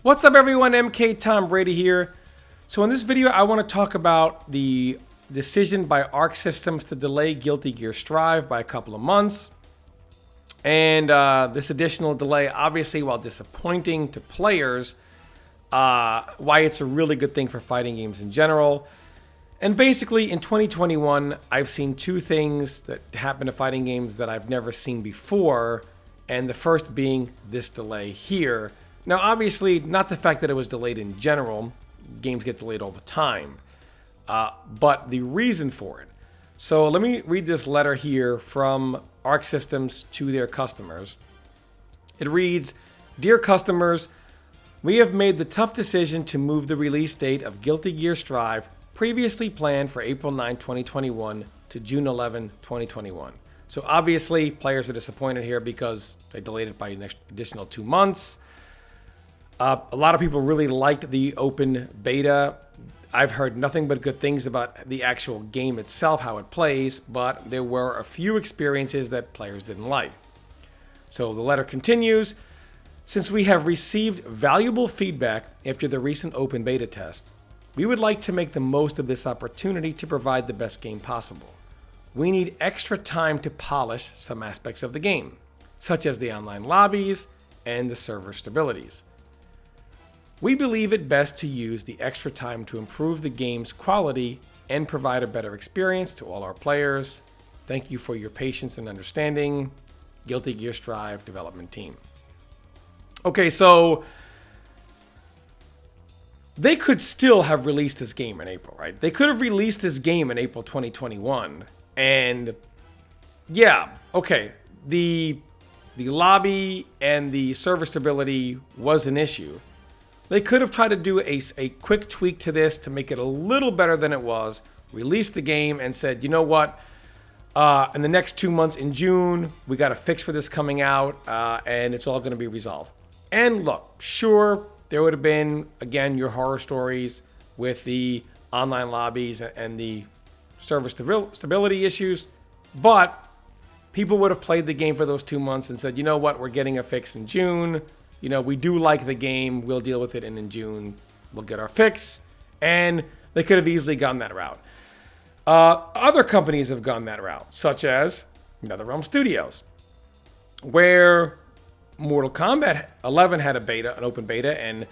What's up everyone, MK Tom Brady here. So in this video I want to talk about the decision by Arc Systems to delay Guilty Gear Strive by a couple of months. And this additional delay, obviously while disappointing to players, why it's a really good thing for fighting games in general. And basically in 2021 I've seen two things that happen to fighting games that I've never seen before, and the first being this delay here. Now, obviously, not the fact that it was delayed in general. Games get delayed all the time. But the reason for it. So let me read this letter here from Arc Systems to their customers. It reads, "Dear customers, we have made the tough decision to move the release date of Guilty Gear Strive, previously planned for April 9, 2021, to June 11, 2021. So obviously, players are disappointed here because they delayed it by an additional 2 months. A lot of people really liked the open beta. I've heard nothing but good things about the actual game itself, how it plays, but there were a few experiences that players didn't like." So the letter continues, "Since we have received valuable feedback after the recent open beta test, we would like to make the most of this opportunity to provide the best game possible. We need extra time to polish some aspects of the game, such as the online lobbies and the server stabilities. We believe it best to use the extra time to improve the game's quality and provide a better experience to all our players. Thank you for your patience and understanding. Guilty Gear Strive development team." Okay, so they could still have released this game in April, right? They could have released this game in April 2021. And yeah, okay, the lobby and the server stability was an issue. They could have tried to do a quick tweak to this to make it a little better than it was, release the game and said, you know what, in the next 2 months in June, we got a fix for this coming out, and it's all going to be resolved. And look, sure, there would have been, again, your horror stories with the online lobbies and the server stability issues, but people would have played the game for those 2 months and said, you know what, we're getting a fix in June. You know, we do like the game. We'll deal with it, and in June, we'll get our fix. And they could have easily gone that route. Other companies have gone that route, such as NetherRealm Studios, where Mortal Kombat 11 had an open beta, and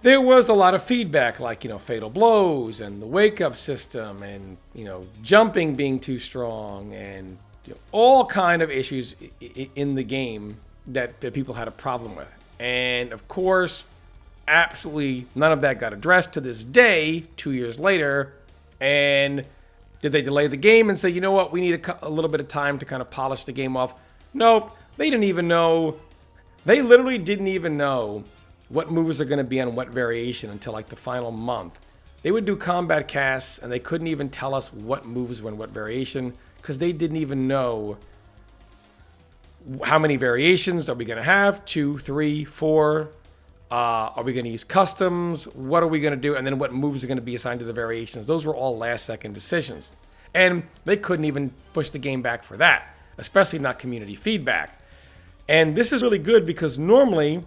there was a lot of feedback, like, fatal blows and the wake-up system and, jumping being too strong and all kind of issues in the game that people had a problem with. And of course, absolutely none of that got addressed to this day, 2 years later. And did they delay the game and say, you know what, we need a little bit of time to kind of polish the game off? Nope. They didn't even know. They literally didn't even know what moves are going to be on what variation until like the final month. They would do combat casts and they couldn't even tell us what moves were in what variation because they didn't even know how many variations are we going to have? 2, 3, 4? Are we going to use customs? What are we going to do? And then what moves are going to be assigned to the variations? Those were all last-second decisions. And they couldn't even push the game back for that, especially not community feedback. And this is really good because normally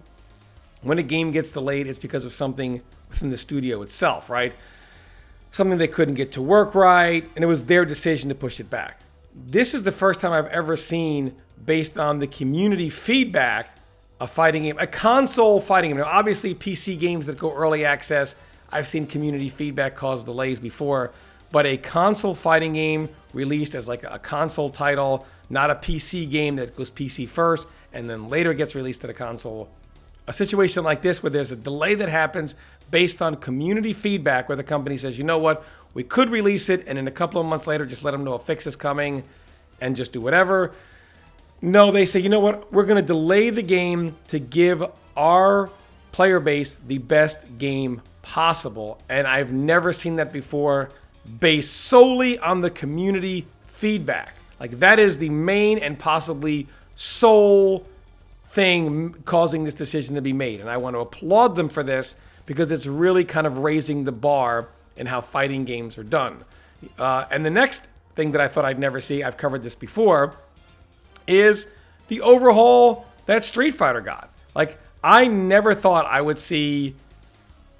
when a game gets delayed, it's because of something within the studio itself, right? Something they couldn't get to work right, and it was their decision to push it back. This is the first time I've ever seen, based on the community feedback, a fighting game, a console fighting game. Now, obviously, PC games that go early access, I've seen community feedback cause delays before, but a console fighting game released as like a console title, not a PC game that goes PC first and then later gets released to the console. A situation like this where there's a delay that happens based on community feedback where the company says, you know what, we could release it and in a couple of months later just let them know a fix is coming and just do whatever. No, they say, you know what, we're going to delay the game to give our player base the best game possible. And I've never seen that before, based solely on the community feedback. Like, that is the main and possibly sole thing causing this decision to be made. And I want to applaud them for this because it's really kind of raising the bar in how fighting games are done. And the next thing that I thought I'd never see, I've covered this before, is the overhaul that Street Fighter got. Like, I never thought I would see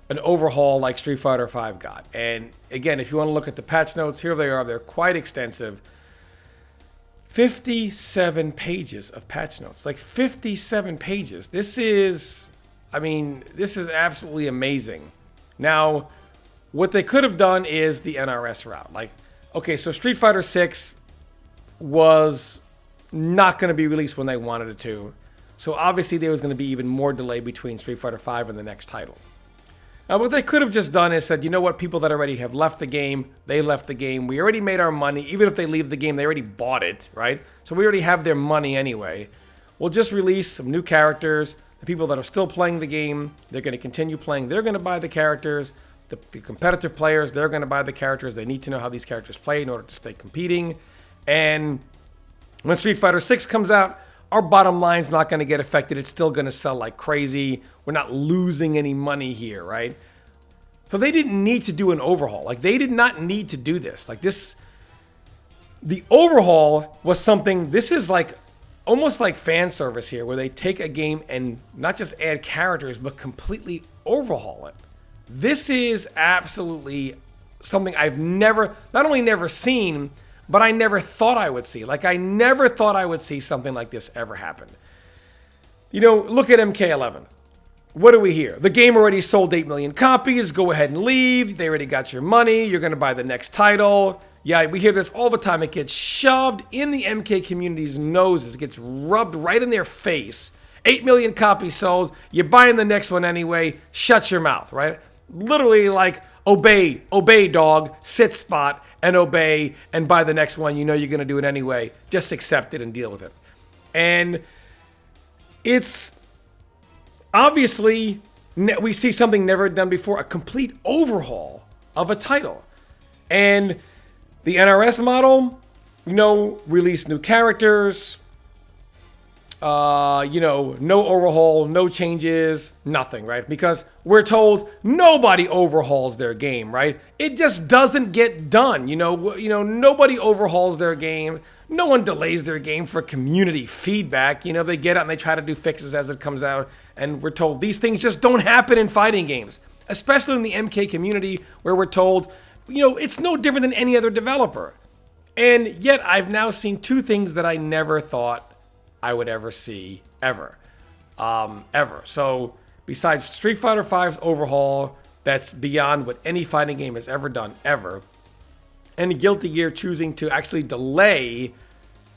an overhaul like Street Fighter V got. And again, if you want to look at the patch notes, here they are. They're quite extensive. 57 pages of patch notes. Like 57 pages. This is absolutely amazing. Now, what they could have done is the NRS route. Like, okay, so Street Fighter 6 was not going to be released when they wanted it to. So obviously there was going to be even more delay between Street Fighter V and the next title. Now, what they could have just done is said, you know what, people that already have left the game, they left the game. We already made our money. Even if they leave the game, they already bought it, right? So we already have their money anyway. We'll just release some new characters. The people that are still playing the game, they're going to continue playing. They're going to buy the characters. The competitive players, they're going to buy the characters. They need to know how these characters play in order to stay competing. And when Street Fighter 6 comes out, our bottom line's not going to get affected. It's still going to sell like crazy. We're not losing any money here, right? So they didn't need to do an overhaul. Like, they did not need to do this. Like, the overhaul was something, this is like almost like fan service here, where they take a game and not just add characters, but completely overhaul it. This is absolutely something I've not only never seen, but I never thought I would see. Like, I never thought I would see something like this ever happen. You know, look at MK11. What do we hear? The game already sold 8 million copies. Go ahead and leave. They already got your money. You're going to buy the next title. Yeah, we hear this all the time. It gets shoved in the MK community's noses. It gets rubbed right in their face. 8 million copies sold. You're buying the next one anyway. Shut your mouth, right? Literally like, obey, dog. Sit spot and obey and buy the next one. You know you're going to do it anyway. Just accept it and deal with it. And it's obviously, we see something never done before, a complete overhaul of a title. And the NRS model, you know, release new characters, no overhaul, no changes, nothing, right? Because we're told nobody overhauls their game, right? It just doesn't get done. You know, nobody overhauls their game. No one delays their game for community feedback. You know, they get out and they try to do fixes as it comes out. And we're told these things just don't happen in fighting games, especially in the MK community, where we're told, you know, it's no different than any other developer. And yet I've now seen two things that I never thought I would ever see, ever. So besides Street Fighter V's overhaul, that's beyond what any fighting game has ever done, ever. And Guilty Gear choosing to actually delay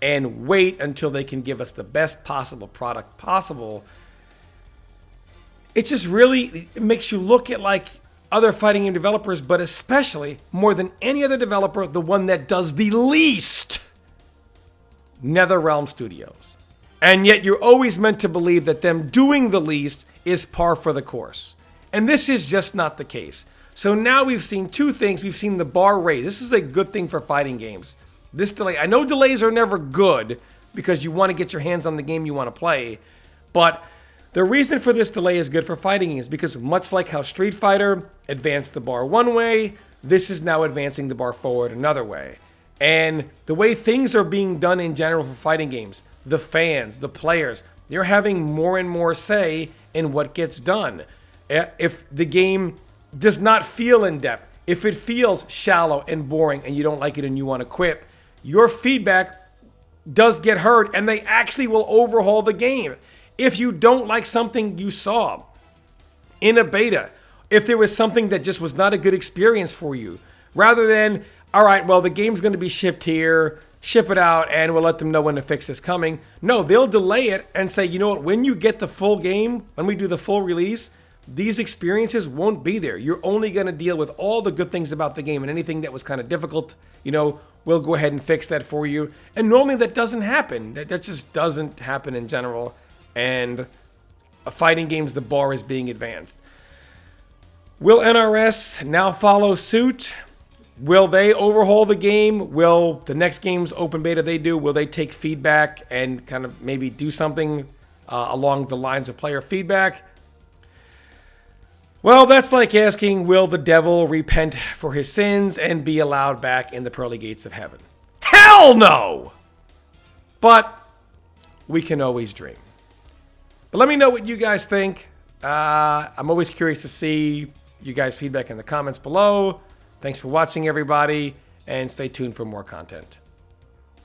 and wait until they can give us the best possible product possible. It just really makes you look at like other fighting game developers, but especially more than any other developer, the one that does the least, NetherRealm Studios. And yet you're always meant to believe that them doing the least is par for the course. And this is just not the case. So now we've seen two things. We've seen the bar raised. This is a good thing for fighting games. This delay, I know delays are never good because you want to get your hands on the game you want to play, but the reason for this delay is good for fighting games because much like how Street Fighter advanced the bar one way, this is now advancing the bar forward another way. And the way things are being done in general for fighting games, the fans, the players, they're having more and more say in what gets done. If the game does not feel in depth, if it feels shallow and boring and you don't like it and you want to quit, your feedback does get heard and they actually will overhaul the game. If you don't like something you saw in a beta, if there was something that just was not a good experience for you, rather than, all right, well, the game's going to be shipped here, ship it out, and we'll let them know when the fix is coming. No, they'll delay it and say, you know what, when you get the full game, when we do the full release, these experiences won't be there. You're only going to deal with all the good things about the game, and anything that was kind of difficult, you know, we'll go ahead and fix that for you. And normally that doesn't happen. That just doesn't happen in general. And fighting games, the bar is being advanced. Will NRS now follow suit? Will they overhaul the game? Will the next game's open beta they do, will they take feedback and kind of maybe do something along the lines of player feedback? Well, that's like asking, will the devil repent for his sins and be allowed back in the pearly gates of heaven? Hell no! But we can always dream. But let me know what you guys think. I'm always curious to see you guys' feedback in the comments below. Thanks for watching, everybody, and stay tuned for more content.